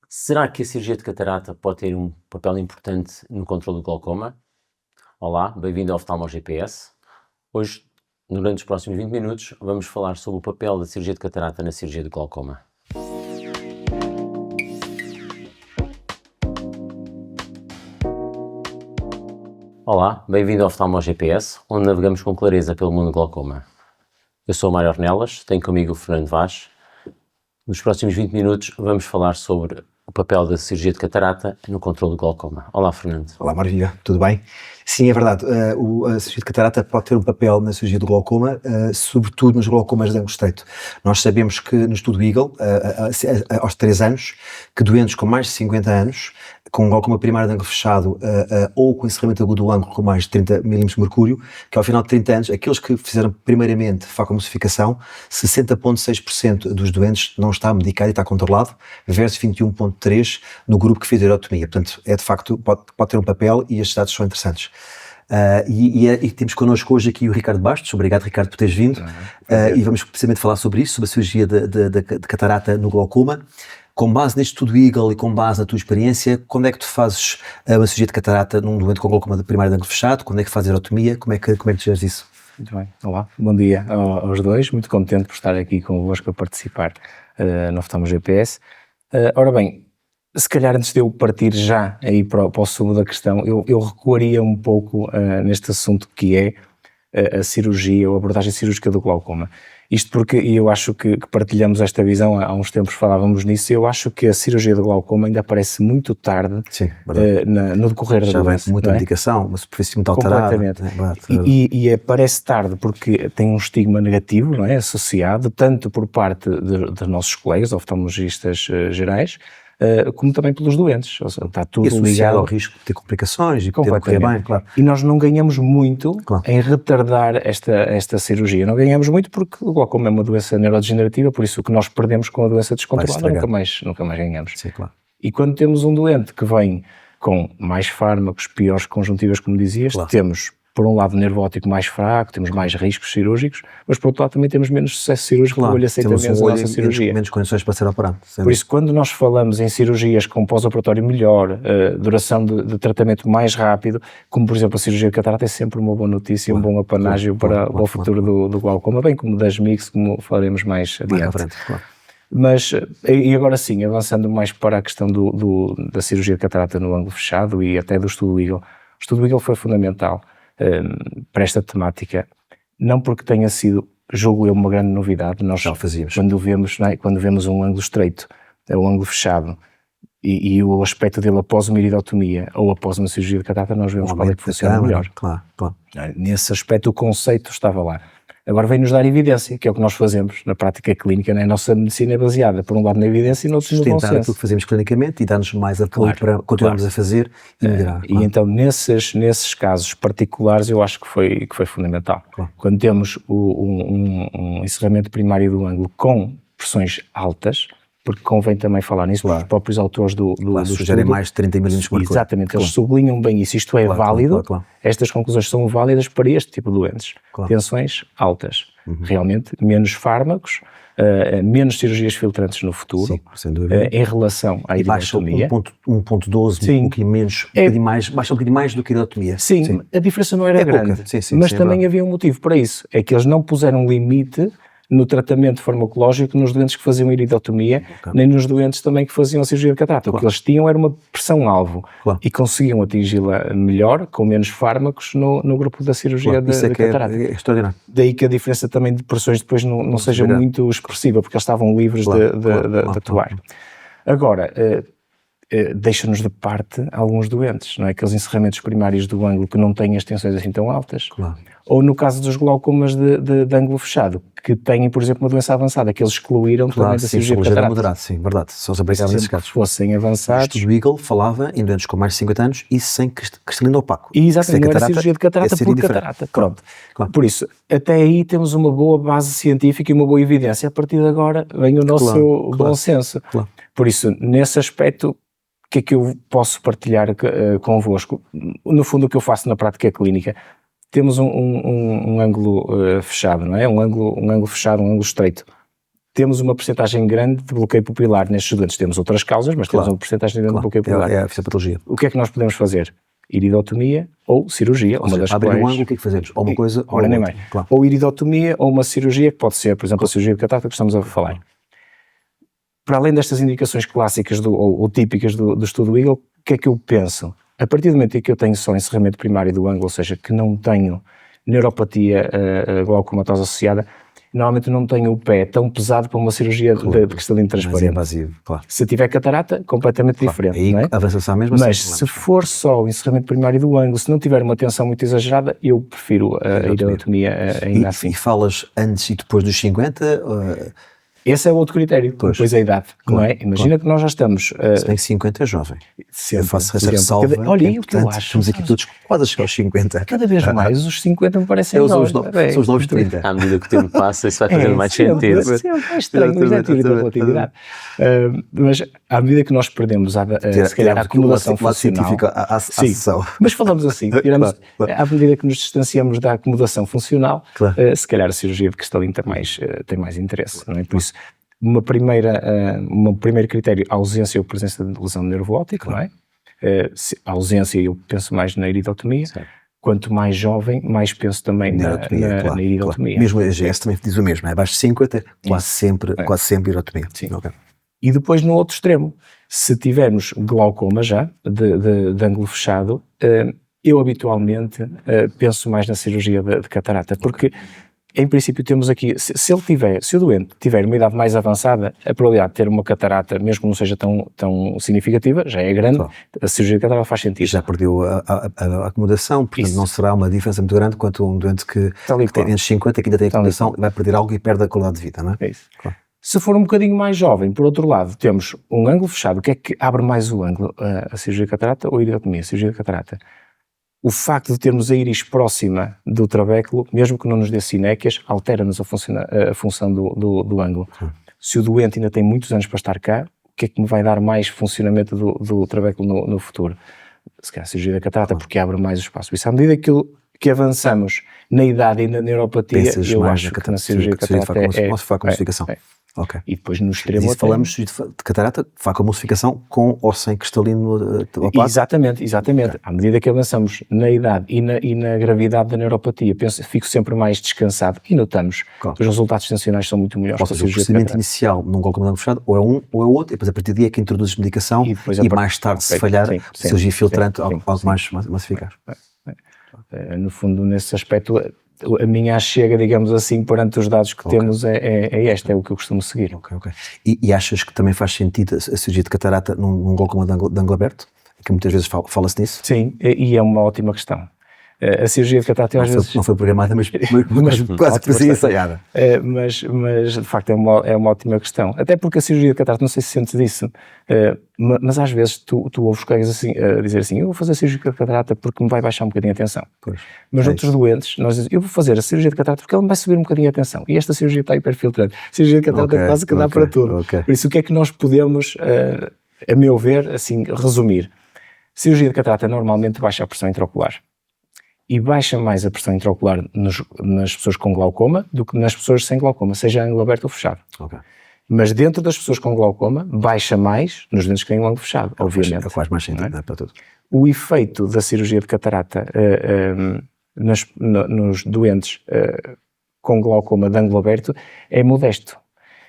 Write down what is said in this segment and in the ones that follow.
Será que a cirurgia de catarata pode ter um papel importante no controle do glaucoma? Olá, bem-vindo ao Oftalmo GPS. Hoje, durante os próximos 20 minutos, vamos falar sobre o papel da cirurgia de catarata na cirurgia do glaucoma. Olá, bem-vindo ao Oftalmo GPS, onde navegamos com clareza pelo mundo do glaucoma. Eu sou o Mário Ornelas, tenho comigo o Fernando Vaz. Nos próximos 20 minutos vamos falar sobre o papel da cirurgia de catarata no controle do glaucoma. Olá, Fernando. Olá, maravilha, tudo bem? Sim, é verdade, a cirurgia de catarata pode ter um papel na cirurgia do glaucoma, sobretudo nos glaucomas de ângulo estreito. Nós sabemos que no estudo Eagle, aos 3 anos, que doentes com mais de 50 anos, com glaucoma primário de ângulo fechado ou com encerramento agudo do ângulo com mais de 30 mm de mercúrio, que ao final de 30 anos, aqueles que fizeram primeiramente facomulsificação, 60,6% dos doentes não está medicado e está controlado, versus 21,3% no grupo que fez a iridotomia. Portanto, é de facto, pode ter um papel e estes dados são interessantes. E temos connosco hoje aqui o Ricardo Bastos. Obrigado, Ricardo, por teres vindo. E vamos precisamente falar sobre isso, sobre a cirurgia de catarata no glaucoma. Com base neste estudo Eagle e com base na tua experiência, quando é que tu fazes uma cirurgia de catarata num doente com glaucoma primário de ângulo fechado? Quando é que fazes a iridotomia? Como é que tu geres isso? Muito bem, olá, bom dia aos dois, muito contente por estar aqui convosco a participar no Oftalmo GPS. Ora bem, se calhar antes de eu partir já aí para o sumo da questão, eu recuaria um pouco neste assunto que é a cirurgia ou a abordagem cirúrgica do glaucoma. Isto porque eu acho que partilhamos esta visão, há uns tempos falávamos nisso, eu acho que a cirurgia do glaucoma ainda aparece muito tarde. Sim, no decorrer da doença. Já muita medicação, uma superfície muito alterada. Completamente. E aparece tarde porque tem um estigma negativo, não é, associado, tanto por parte dos nossos colegas, oftalmologistas gerais, como também pelos doentes, ou seja, está tudo ligado ao risco de ter complicações e poder correr bem, claro. E nós não ganhamos muito em retardar esta cirurgia, não ganhamos muito porque o glaucoma é uma doença neurodegenerativa, por isso o que nós perdemos com a doença descontrolada nunca mais ganhamos. Sim, claro. E quando temos um doente que vem com mais fármacos, piores conjuntivas, como dizias, temos por um lado nervo óptico mais fraco, temos mais riscos cirúrgicos, mas por outro lado também temos menos sucesso cirúrgico, o olho aceita menos a nossa cirurgia. Menos condições para ser operado. Por isso, quando nós falamos em cirurgias com pós-operatório melhor, duração de tratamento mais rápido, como por exemplo a cirurgia de catarata, é sempre uma boa notícia, um bom apanágio para o futuro do glaucoma, bem como das MIGS, como falaremos mais adiante. Mas, e agora sim, avançando mais para a questão da cirurgia de catarata no ângulo fechado e até do estudo Eagle. O estudo Eagle foi fundamental para esta temática, não porque tenha sido, julgo eu, uma grande novidade. Nós já fazíamos. Quando vemos um ângulo estreito, um ângulo fechado, e o aspecto dele após uma iridotomia ou após uma cirurgia de catarata, nós vemos qual é que funciona melhor. Claro. Nesse aspecto o conceito estava lá. Agora vem-nos dar evidência, que é o que nós fazemos na prática clínica, né? A nossa medicina é baseada, por um lado, na evidência e no outro no bom senso. Sustentar aquilo que fazemos clinicamente e dar-nos mais apoio para continuarmos a fazer e melhorar. E então, nesses casos particulares, eu acho que foi fundamental. Quando temos um encerramento primário do ângulo com pressões altas, porque convém também falar nisso, os próprios autores do sugerem mais de 30 mm de mercúrio. Exatamente, eles sublinham bem isso. Isto é válido, estas conclusões são válidas para este tipo de doentes. Tensões altas, realmente menos fármacos, menos cirurgias filtrantes no futuro, sem dúvida. Em relação à iridotomia. 1.12, um bocadinho menos, baixa um bocadinho mais do que a iridotomia. Sim, a diferença não era grande, mas também havia um motivo para isso, é que eles não puseram limite no tratamento farmacológico nos doentes que faziam iridotomia, nem nos doentes também que faziam a cirurgia de catarata. O que eles tinham era uma pressão-alvo e conseguiam atingi-la melhor, com menos fármacos, no grupo da cirurgia de catarata. É extraordinário. Daí que a diferença também de pressões depois não seja muito expressiva, porque eles estavam livres de atuar. Agora, deixa-nos de parte alguns doentes, não é? Aqueles encerramentos primários do ângulo que não têm as tensões assim tão altas. Ou no caso dos glaucomas de ângulo fechado, que têm, por exemplo, uma doença avançada, que eles excluíram também da cirurgia de catarata. Moderado, sim, verdade. Só se aplicavam nesses casos. Se fossem avançados. O estudo Eagle falava em doentes com mais de 50 anos e sem cristalino opaco. E exatamente, não era cirurgia de catarata por catarata. Pronto. Por isso, até aí temos uma boa base científica e uma boa evidência. A partir de agora vem o nosso bom senso. Por isso, nesse aspecto, o que é que eu posso partilhar convosco? No fundo, o que eu faço na prática clínica, temos um ângulo fechado, não é? Um ângulo fechado, um ângulo estreito. temos uma percentagem grande de bloqueio pupilar nestes estudantes. Temos outras causas, mas temos uma percentagem grande de bloqueio pupilar. É a fisiopatologia. O que é que nós podemos fazer? Iridotomia ou cirurgia, uma das abrir quais... um ângulo, o que é que fazemos? Ou uma coisa ou nem outra. mais. Claro. Ou iridotomia ou uma cirurgia, que pode ser, por exemplo, a cirurgia de catarata que estamos a falar. Para além destas indicações clássicas ou típicas do estudo Eagle, o que é que eu penso? A partir do momento em que eu tenho só encerramento primário do ângulo, ou seja, que não tenho neuropatia glaucomatosa associada, normalmente não tenho o pé tão pesado para uma cirurgia de cristalino transparente. Mais invasivo, claro. Se tiver catarata, completamente diferente. Aí não é? avança-se à mesma. Mas se for só o encerramento primário do ângulo, se não tiver uma tensão muito exagerada, eu prefiro a iridotomia ainda assim. E falas antes e depois dos 50? Esse é o outro critério, depois a idade, não é? Imagina que nós já estamos... Se bem que 50 é jovem. Sempre, Eu faço essa sempre. ressalva. Olha, e o que eu acho? Estamos aqui todos quase a chegar aos 50. Cada vez mais os 50 me parecem São novos. os novos 30. À medida que o tempo passa, isso vai fazendo mais sempre, sentido. sempre, é estranho, mas é a teoria da relatividade. Mas à medida que nós perdemos, se calhar, a acomodação funcional... à sessão. Mas falamos assim, tiramos, Claro. à medida que nos distanciamos da acomodação funcional, Claro. se calhar a cirurgia de cristalino tem mais interesse, não é? Por isso, um primeiro critério, a ausência ou presença de lesão do nervo óptico, não é? A ausência, eu penso mais na iridotomia. Certo. Quanto mais jovem, mais penso também na iridotomia. Mesmo a EGS também diz o mesmo, é abaixo de 50, quase sempre iridotomia. Sim. Okay. E depois no outro extremo, se tivermos glaucoma já, de ângulo fechado, eu habitualmente penso mais na cirurgia de catarata, porque em princípio temos aqui, se o doente tiver uma idade mais avançada, a probabilidade de ter uma catarata, mesmo que não seja tão significativa, já é grande, Claro. a cirurgia de catarata faz sentido. Já perdeu a acomodação, portanto Isso. não será uma diferença muito grande quanto um doente que Tal e tem qual. entre 50 que ainda tem acomodação, vai perder algo e perde a qualidade de vida, não é? É isso. Claro. Se for um bocadinho mais jovem, por outro lado, temos um ângulo fechado. O que é que abre mais o ângulo? A cirurgia de catarata ou a iridotomia? A cirurgia de catarata. O facto de termos a íris próxima do trabéculo, mesmo que não nos dê sinéquias, altera-nos a função do ângulo. Se o doente ainda tem muitos anos para estar cá, o que é que me vai dar mais funcionamento do trabéculo no futuro? Se calhar a cirurgia da catarata, porque abre mais o espaço. Isso, à medida que avançamos na idade e na neuropatia, Pensas eu mais acho que na cirurgia de catarata faca emulsificação. Ok. E depois no extremo E se até... falamos de catarata, faca emulsificação com ou sem cristalino opaco? Exatamente. À medida que avançamos na idade e na gravidade da neuropatia, fico sempre mais descansado e notamos que os resultados tensionais são muito melhores. Ou seja, o procedimento inicial num glaucoma de ângulo fechado ou é um ou é outro, e depois a partir daí é que introduzes medicação e mais tarde, se falhar, cirurgia filtrante, algo mais eficaz. No fundo, nesse aspecto, a minha chega, digamos assim, perante os dados que temos é o que eu costumo seguir. Ok. E achas que também faz sentido a cirurgia de catarata num glaucoma de ângulo aberto? Que muitas vezes fala-se nisso? Sim, e é uma ótima questão. A cirurgia de catarata às vezes... Não foi programada, mas quase que parecia ensaiada. Mas de facto é uma ótima questão. Até porque a cirurgia de catarata, não sei se sentes disso, mas às vezes tu ouves colegas assim, dizer assim, eu vou fazer a cirurgia de catarata porque me vai baixar um bocadinho a tensão. Pois. Mas outros doentes, nós dizemos, eu vou fazer a cirurgia de catarata porque ela me vai subir um bocadinho a tensão. E esta cirurgia está hiperfiltrante. A cirurgia de catarata quase que dá para tudo. Por isso, o que é que nós podemos, a meu ver, assim, resumir? A cirurgia de catarata normalmente baixa a pressão intraocular. E baixa mais a pressão intraocular nas pessoas com glaucoma do que nas pessoas sem glaucoma, seja ângulo aberto ou fechado. Okay. Mas dentro das pessoas com glaucoma, baixa mais nos doentes que têm ângulo fechado, obviamente. Faz mais sentido, não é? Para tudo. O efeito da cirurgia de catarata nos doentes com glaucoma de ângulo aberto é modesto.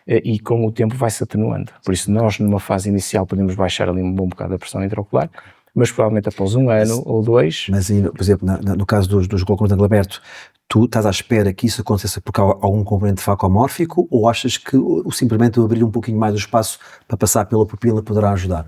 E com o tempo vai-se atenuando. Por isso nós, numa fase inicial, podemos baixar ali um bom bocado a pressão intraocular, mas provavelmente após um ano ou dois... Mas, por exemplo, no caso dos glaucomas de ângulo aberto, tu estás à espera que isso aconteça porque há algum componente facomórfico ou achas que simplesmente abrir um pouquinho mais o espaço para passar pela pupila poderá ajudar?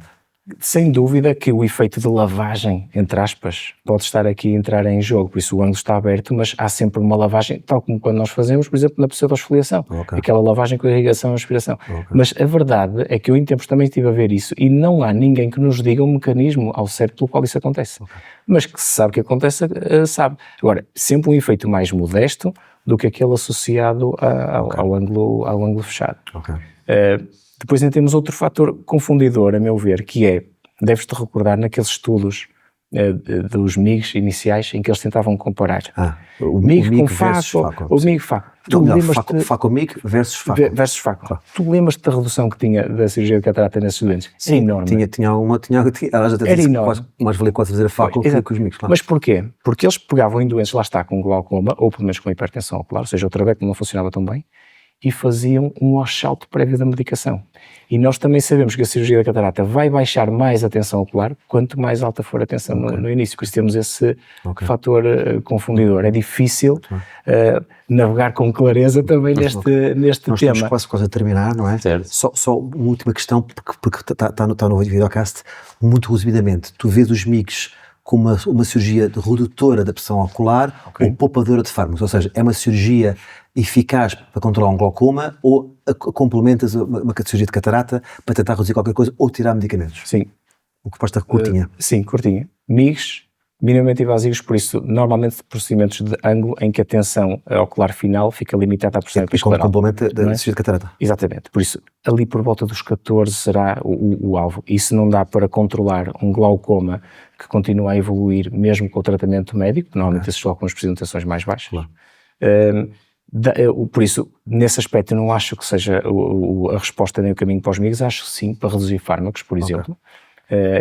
Sem dúvida que o efeito de lavagem, entre aspas, pode estar aqui a entrar em jogo, por isso o ângulo está aberto, mas há sempre uma lavagem, tal como quando nós fazemos, por exemplo, na pseudoesfoliação, aquela lavagem com irrigação e aspiração. Mas a verdade é que eu em tempos também estive a ver isso e não há ninguém que nos diga um mecanismo ao certo pelo qual isso acontece. Mas que se sabe que acontece, sabe. Agora, sempre um efeito mais modesto do que aquele associado ao ângulo fechado. Depois ainda temos outro fator confundidor, a meu ver, que é, deves-te recordar naqueles estudos dos MIGs iniciais em que eles tentavam comparar O MIG com versus FACO, o MIG FACO. Tu melhor, lembras-te... Facomig versus Faco. Versus Faco. Tu lembras-te da redução que tinha da cirurgia de catarata nesses doentes? Sim, É enorme. Tinha elas até Era dizem que enorme. mais valia quase fazer a Faco Pois, que os micos, claro. Mas porquê? Porque eles pegavam em doentes, lá está, com glaucoma, ou pelo menos com hipertensão ocular, ou seja, o trabeco não funcionava tão bem, e faziam um washout prévio da medicação. E nós também sabemos que a cirurgia da catarata vai baixar mais a tensão ocular quanto mais alta for a tensão no início, por isso temos esse fator confundidor. É difícil navegar com clareza também neste Nós tema. estamos quase a terminar, não é? Certo. Só uma última questão, porque está no videocast, muito resumidamente. Tu vês os MIGs como uma cirurgia redutora da pressão ocular ou poupadora de fármacos, ou seja, é uma cirurgia eficaz para controlar um glaucoma ou complementas uma cirurgia de catarata para tentar reduzir qualquer coisa ou tirar medicamentos? Sim. Uma resposta curtinha. Sim, curtinha. MIGs, minimamente invasivos, por isso, normalmente procedimentos de ângulo em que a tensão ocular final fica limitada à pressão E como episcleral. complemento da não é? cirurgia de catarata. Exatamente, por isso, ali por volta dos 14 será o alvo. Isso não dá para controlar um glaucoma que continua a evoluir mesmo com o tratamento médico, normalmente esses glaucomas precisam de tensões mais baixas. Claro. Por isso, nesse aspecto, eu não acho que seja a resposta nem o caminho para os MIGs, acho sim para reduzir fármacos, por exemplo.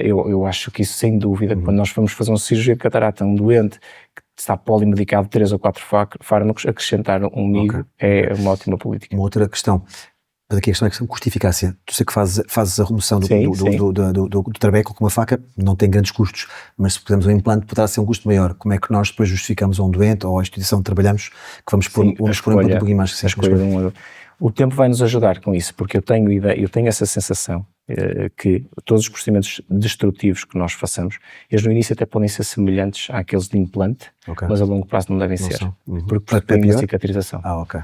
Eu acho que isso, sem dúvida, quando nós vamos fazer uma cirurgia de catarata a um doente que está polimedicado de 3 ou 4 fármacos, acrescentar um MIG é uma ótima política. Uma outra questão, mas aqui a questão é a questão de custo-eficácia. Tu sei que fazes a remoção do trabeco com uma faca, não tem grandes custos, mas se pusermos um implante poderá ser um custo maior. Como é que nós depois justificamos a um doente ou à instituição que trabalhamos que vamos pôr um implante um pouquinho mais que O tempo vai nos ajudar com isso, porque eu tenho essa sensação que todos os procedimentos destrutivos que nós façamos, eles no início até podem ser semelhantes àqueles de implante, mas a longo prazo não devem ser, porque tem a cicatrização. Ok.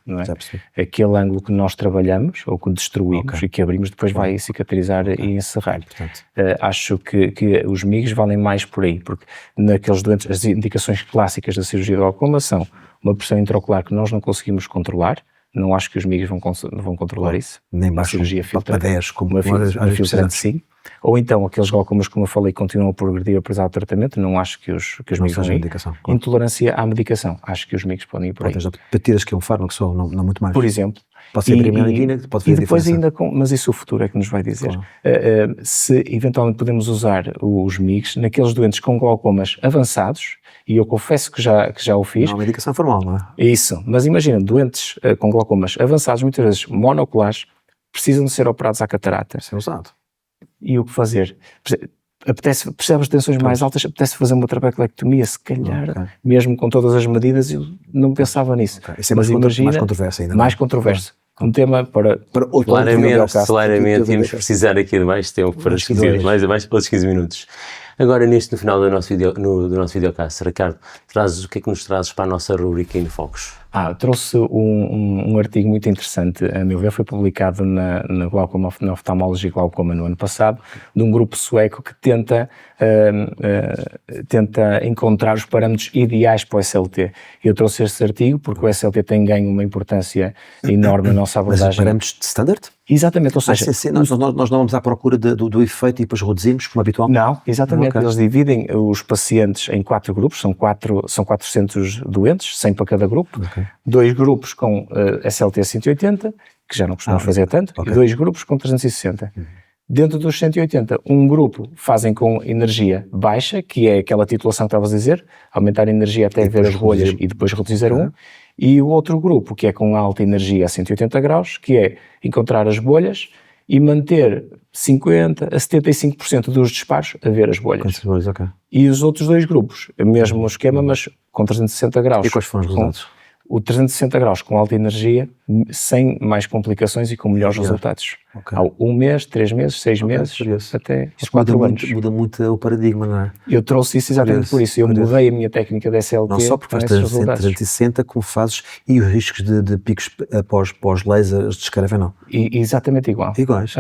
Não é? Já percebi. Aquele ângulo que nós trabalhamos, ou que destruímos e que abrimos, depois vai cicatrizar e encerrar. Acho que os MIGs valem mais por aí, porque naqueles doentes, as indicações clássicas da cirurgia do glaucoma são uma pressão intraocular que nós não conseguimos controlar. Não acho que os MIGs vão controlar isso. Nem uma baixo, cirurgia filtrante, 10, como uma filtrante, sim. Ou então, aqueles glaucomas, como eu falei, continuam a progredir apesar do tratamento, não acho que os MIGs vão ir. Intolerância à medicação, acho que os MIGs podem ir por aí. Para tiras que é um fármaco só, não muito mais. Por exemplo. Pode ser a primeira guina, pode fazer e depois diferença. mas isso o futuro é que nos vai dizer. Se eventualmente podemos usar os MIGs naqueles doentes com glaucomas avançados, e eu confesso que já o fiz. Não, a medicação formal, não é? Isso, mas imagina, doentes com glaucomas avançados, muitas vezes monoculares, precisam de ser operados à catarata. Isso é usado. E o que fazer? Percebes tensões mais altas, apetece fazer uma trabeculectomia, se calhar, mesmo com todas as medidas, eu não pensava nisso. Isso é mas imagina, mais controverso ainda. Mais controverso. Um tema para outro claramente íamos precisar aqui de mais tempo para discutir, mais outros 15 minutos. Agora, no final do nosso videocast, Ricardo, o que é que nos trazes para a nossa rubrica em focos? Trouxe um artigo muito interessante, a meu ver, foi publicado na Oftalmologia e Glaucoma no ano passado, de um grupo sueco que tenta encontrar os parâmetros ideais para o SLT. Eu trouxe este artigo porque o SLT tem ganho uma importância enorme na nossa abordagem. Mas os parâmetros de standard? Exatamente, ou seja... Nós não vamos à procura do efeito e depois reduzimos, como habitual? Não, exatamente. Eles dividem os pacientes em 4 grupos, são 400 doentes, 100 para cada grupo. 2 grupos com SLT 180, que já não costumamos fazer tanto, e 2 grupos com 360. Dentro dos 180, um grupo fazem com energia baixa, que é aquela titulação que estavas a dizer, aumentar a energia até ver as bolhas e depois reduzir a 1. E o outro grupo, que é com alta energia a 180 graus, que é encontrar as bolhas e manter 50% a 75% dos disparos a ver as bolhas. E os outros 2 grupos, mesmo esquema, mas com 360 graus. E quais foram os resultados? O 360 graus com alta energia, sem mais complicações e com melhores resultados. Há 1 mês, 3 meses, 6 meses, até os 4 anos. Muda muito o paradigma, não é? Eu trouxe isso exatamente por isso. Eu mudei a minha técnica de SLT. Não só porque faz 360, como fazes, e os riscos de picos pós-lasers descrevem, não? Exatamente igual. Iguais,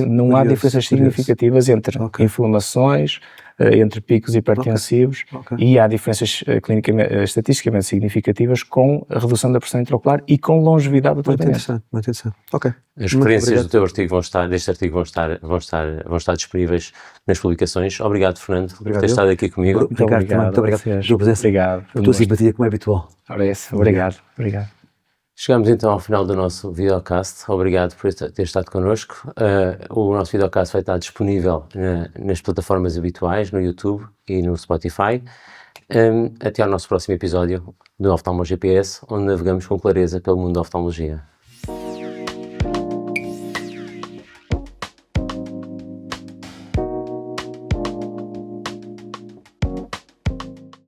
não há diferenças significativas entre inflamações, entre picos hipertensivos, e há diferenças estatisticamente significativas com a redução da pressão intraocular e com longevidade do tratamento. Muito interessante. Ok. As referências do teu artigo vão estar disponíveis nas publicações. Obrigado, Fernando, por ter estado aqui comigo. Muito obrigado. Muito obrigado pela tua presença. Obrigado. A tua simpatia, como é habitual. Obrigado. Chegamos então ao final do nosso videocast. Obrigado por ter estado connosco. O nosso videocast vai estar disponível nas plataformas habituais, no YouTube e no Spotify. Até ao nosso próximo episódio do Oftalmo GPS, onde navegamos com clareza pelo mundo da oftalmologia.